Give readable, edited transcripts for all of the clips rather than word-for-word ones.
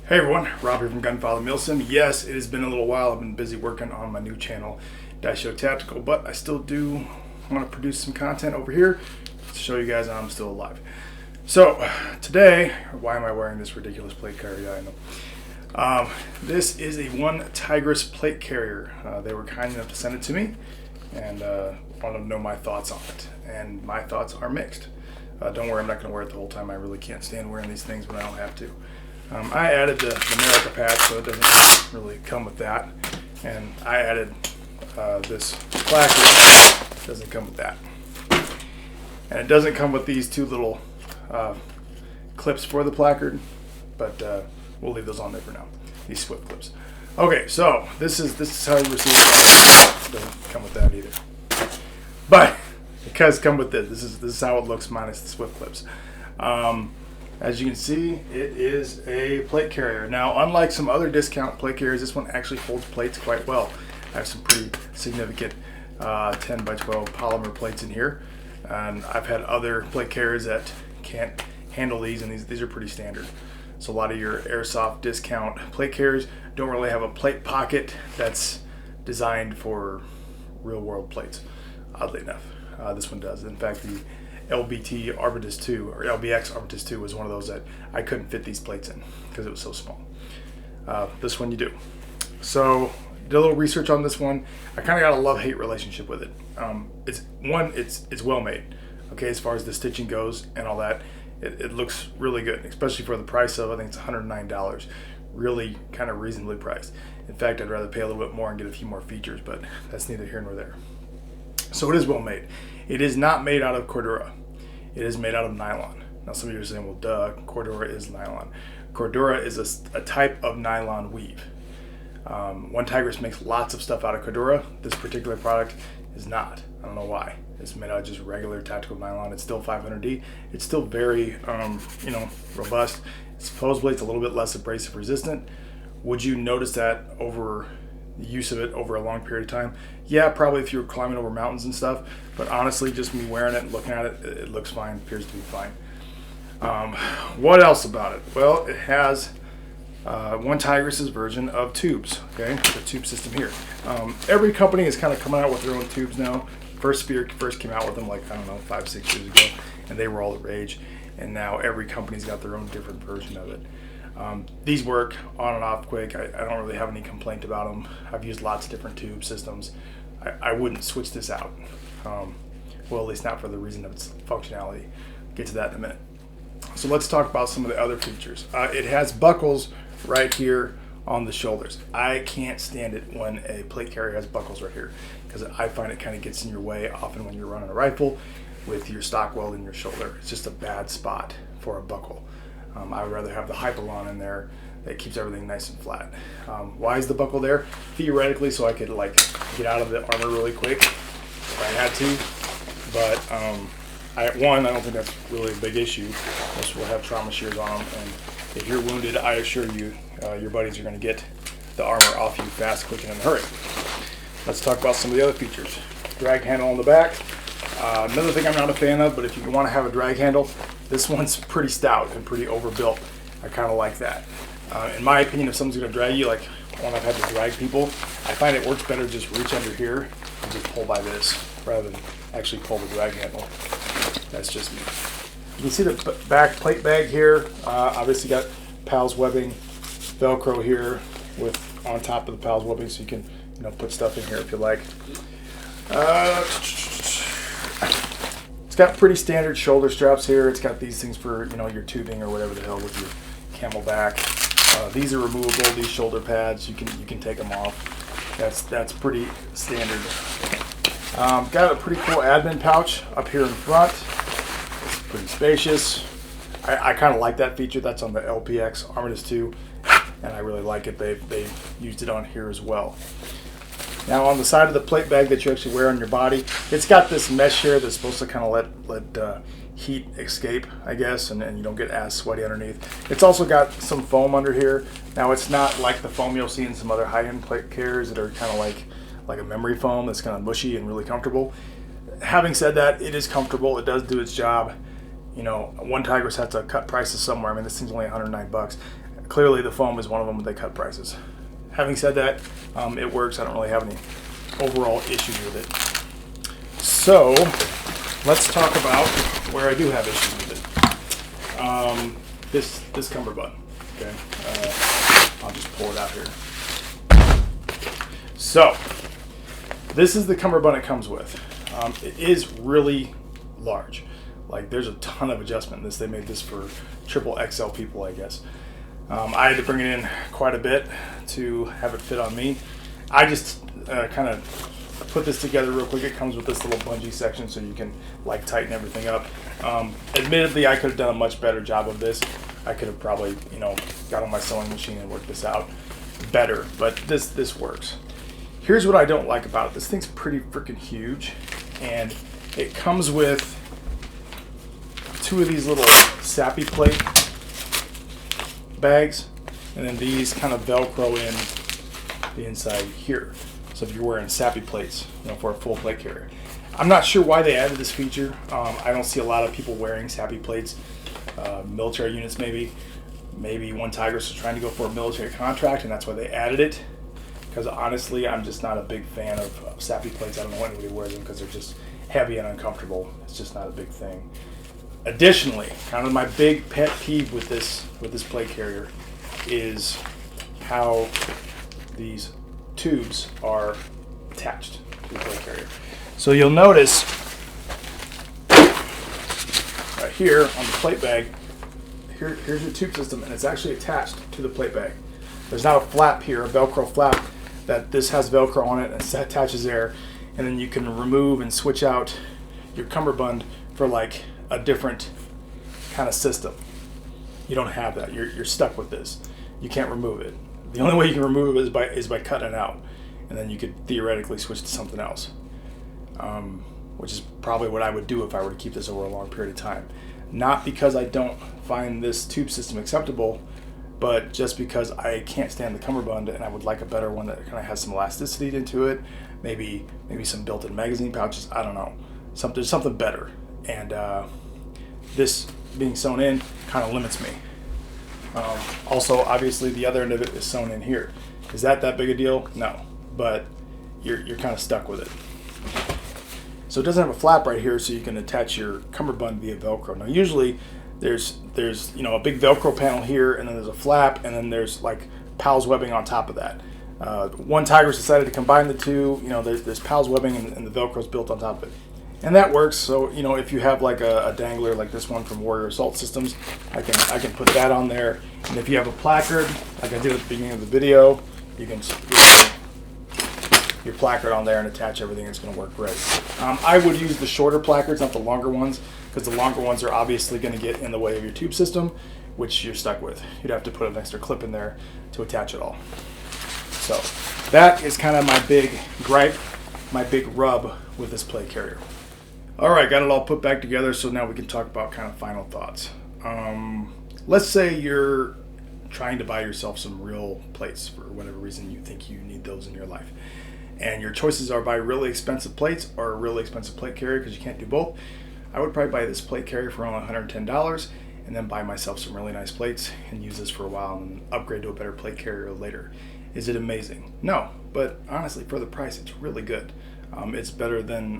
Hey everyone, Rob here from Gunfather Milsim. Yes, it has been a little while. I've been busy working on my new channel, Show Tactical, but I still do want to produce some content over here to show you guys I'm still alive. So today, why am I wearing this ridiculous plate carrier? I know. This is a One Tigris Plate Carrier. They were kind enough to send it to me and wanted to know my thoughts on it. And my thoughts are mixed. Don't worry, I'm not going to wear it the whole time. I really can't stand wearing these things when I don't have to. I added the America patch, so it doesn't really come with that. And I added this placard. It doesn't come with that. And it doesn't come with these two little clips for the placard, but we'll leave those on there for now. These Swift clips. Okay, so this is how you receive it. It doesn't come with that either. But it does come with this. This is how it looks minus the Swift clips. As you can see, it is a plate carrier. Now, unlike some other discount plate carriers, this one actually holds plates quite well. I have some pretty significant 10 by 12 polymer plates in here. And I've had other plate carriers that can't handle these, and these are pretty standard. So a lot of your airsoft discount plate carriers don't really have a plate pocket that's designed for real world plates, oddly enough. This one does. In fact, the LBT Arbitus 2 or LBX Arbitus 2 was one of those that I couldn't fit these plates in because it was so small. This one you do. So did a little research on this one. I kind of got a love-hate relationship with it. It's well made. Okay, as far as the stitching goes and all that, it looks really good, especially for the price of, I think it's $109. Really kind of reasonably priced. In fact, I'd rather pay a little bit more and get a few more features, but that's neither here nor there. So it is well made. It is not made out of Cordura. It is made out of nylon. Now some of you are saying, well duh, Cordura is nylon. Cordura is a type of nylon weave. One Tigris makes lots of stuff out of Cordura. This particular product is not. I don't know why. It's made out of just regular tactical nylon. It's still 500D. It's still very, robust. Supposedly it's a little bit less abrasive resistant. Would you notice that over the use of it over a long period of time? Yeah, probably if you were climbing over mountains and stuff, but honestly, just me wearing it and looking at it, it looks fine, appears to be fine. What else about it? Well, it has One Tigris's version of tubes, okay, the tube system here. Every company is kind of coming out with their own tubes now. First came out with them like, I don't know, 5-6 years ago, and they were all the rage, and now every company's got their own different version of it. These work on and off quick. I don't really have any complaint about them. I've used lots of different tube systems. I wouldn't switch this out. Well, at least not for the reason of its functionality. Get to that in a minute. So let's talk about some of the other features. It has buckles right here on the shoulders. I can't stand it when a plate carrier has buckles right here because I find it kind of gets in your way often when you're running a rifle with your stock weld in your shoulder. It's just a bad spot for a buckle. I would rather have the Hypalon in there that keeps everything nice and flat. Why is the buckle there? Theoretically, so I could like get out of the armor really quick if I had to. But I don't think that's really a big issue. Most will have trauma shears on them, and if you're wounded, I assure you, your buddies are going to get the armor off you fast, quick, and in a hurry. Let's talk about some of the other features. Drag handle on the back. Another thing I'm not a fan of, but if you want to have a drag handle, this one's pretty stout and pretty overbuilt. I kind of like that. In my opinion, if someone's going to drag you, like when I've had to drag people, I find it works better to just reach under here and just pull by this rather than actually pull the drag handle. That's just me. You can see the back plate bag here. Obviously got PALS webbing, Velcro here with on top of the PALS webbing, so you can put stuff in here if you like. It's got pretty standard shoulder straps here. It's got these things for your tubing or whatever the hell with your Camelback. These are removable. These shoulder pads, you can take them off. That's pretty standard. Got a pretty cool admin pouch up here in front. It's pretty spacious. I kind of like that feature. That's on the LPX Armitage 2, and I really like it. They've used it on here as well. Now on the side of the plate bag that you actually wear on your body, it's got this mesh here that's supposed to kind of let heat escape, I guess, and you don't get as sweaty underneath. It's also got some foam under here. Now it's not like the foam you'll see in some other high-end plate carriers that are kind of like a memory foam that's kind of mushy and really comfortable. Having said that, it is comfortable. It does do its job. One Tigris has to cut prices somewhere. I mean, this thing's only $109. clearly the foam is one of them, but they cut prices. Having said that, it works. I don't really have any overall issues with it. So let's talk about where I do have issues with it. This cummerbund. Okay, I'll just pull it out here. So this is the cummerbund it comes with. It is really large. Like, there's a ton of adjustment in this. They made this for triple XL people, I guess. I had to bring it in quite a bit to have it fit on me. I just kind of put this together real quick. It comes with this little bungee section so you can like tighten everything up. Admittedly, I could have done a much better job of this. I could have probably, got on my sewing machine and worked this out better, but this works. Here's what I don't like about it. This thing's pretty freaking huge, and it comes with two of these little sappy plate bags, and then these kind of Velcro in the inside here. So if you're wearing sappy plates, for a full plate carrier. I'm not sure why they added this feature. I don't see a lot of people wearing sappy plates. Military units maybe. Maybe One Tigris was trying to go for a military contract, and that's why they added it. Because honestly, I'm just not a big fan of sappy plates. I don't know why anybody wears them because they're just heavy and uncomfortable. It's just not a big thing. Additionally, kind of my big pet peeve with this plate carrier is how these tubes are attached to the plate carrier. So you'll notice right here on the plate bag, here's your tube system, and it's actually attached to the plate bag. There's not a flap here, a Velcro flap, that this has Velcro on it and it attaches there, and then you can remove and switch out your cummerbund for like a different kind of system. You don't have that. You're stuck with this. You can't remove it. The only way you can remove it is by cutting it out, and then you could theoretically switch to something else, which is probably what I would do if I were to keep this over a long period of time. Not because I don't find this tube system acceptable, but just because I can't stand the cummerbund, and I would like a better one that kind of has some elasticity into it, maybe some built-in magazine pouches. I don't know, something better. And this being sewn in kind of limits me. Also, obviously, the other end of it is sewn in here. Is that big a deal? No, but you're kind of stuck with it. So it doesn't have a flap right here, so you can attach your cummerbund via Velcro. Now, usually there's a big Velcro panel here, and then there's a flap, and then there's like PALS webbing on top of that. One Tigris decided to combine the two. There's PALS webbing, and the Velcro's built on top of it. And that works. So if you have like a dangler like this one from Warrior Assault Systems, I can put that on there. And if you have a placard, like I did at the beginning of the video, you can your placard on there and attach everything. It's going to work great. I would use the shorter placards, not the longer ones, because the longer ones are obviously going to get in the way of your tube system, which you're stuck with. You'd have to put an extra clip in there to attach it all. So that is kind of my big gripe, my big rub with this plate carrier. All right, got it all put back together, so now we can talk about kind of final thoughts. Let's say you're trying to buy yourself some real plates for whatever reason you think you need those in your life. And your choices are buy really expensive plates or a really expensive plate carrier, because you can't do both. I would probably buy this plate carrier for around $110 and then buy myself some really nice plates and use this for a while and then upgrade to a better plate carrier later. Is it amazing? No, but honestly, for the price, it's really good. I like it better than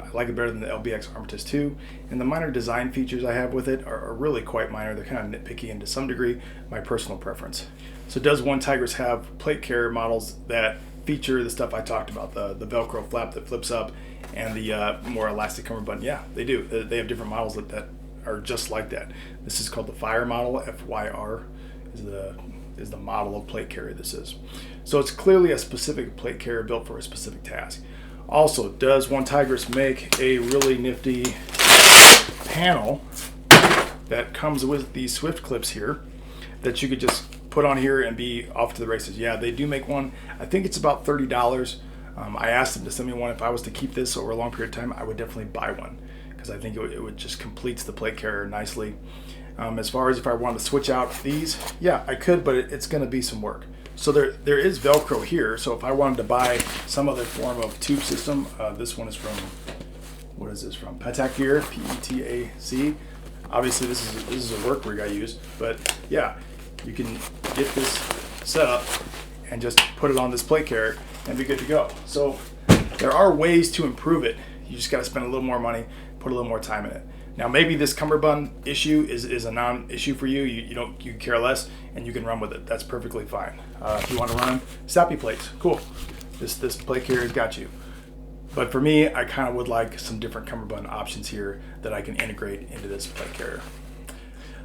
the LBX Armistice 2, and the minor design features I have with it are really quite minor. They're kind of nitpicky and to some degree my personal preference. So does One Tigris have plate carrier models that feature the stuff I talked about, the Velcro flap that flips up and the more elastic cummerbund? Yeah, they do. They have different models that are just like that. This is called the FYR model. FYR is the model of plate carrier this is. So it's clearly a specific plate carrier built for a specific task. Also, does One Tigris make a really nifty panel that comes with these Swift clips here that you could just put on here and be off to the races? Yeah, they do make one. I think it's about $30. I asked them to send me one. If I was to keep this over a long period of time, I would definitely buy one, because I think it would just completes the plate carrier nicely. As far as if I wanted to switch out these, yeah, I could, but it's going to be some work. So there is Velcro here, so if I wanted to buy some other form of tube system, this one is from, what is this from? Petac Gear, P-E-T-A-C. Obviously this is a work rig I use, but yeah, you can get this set up and just put it on this plate carrier and be good to go. So there are ways to improve it. You just got to spend a little more money, put a little more time in it. Now maybe this cummerbund issue is a non-issue for you. You care less and you can run with it. That's perfectly fine. If you want to run stoppie plates, cool. This plate carrier's got you. But for me, I kind of would like some different cummerbund options here that I can integrate into this plate carrier.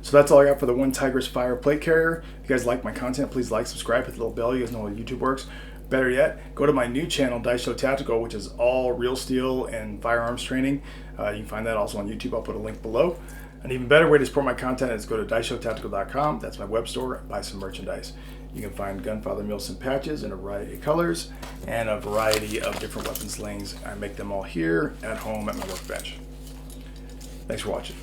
So that's all I got for the One Tigris FYR Plate Carrier. If you guys like my content, please like, subscribe, hit the little bell. You guys know how YouTube works. Better yet, go to my new channel, Dice Show Tactical, which is all real steel and firearms training. You can find that also on YouTube. I'll put a link below. An even better way to support my content is go to diceshowtactical.com. That's my web store. Buy some merchandise. You can find Gunfather Milsim patches in a variety of colors and a variety of different weapon slings. I make them all here at home at my workbench. Thanks for watching.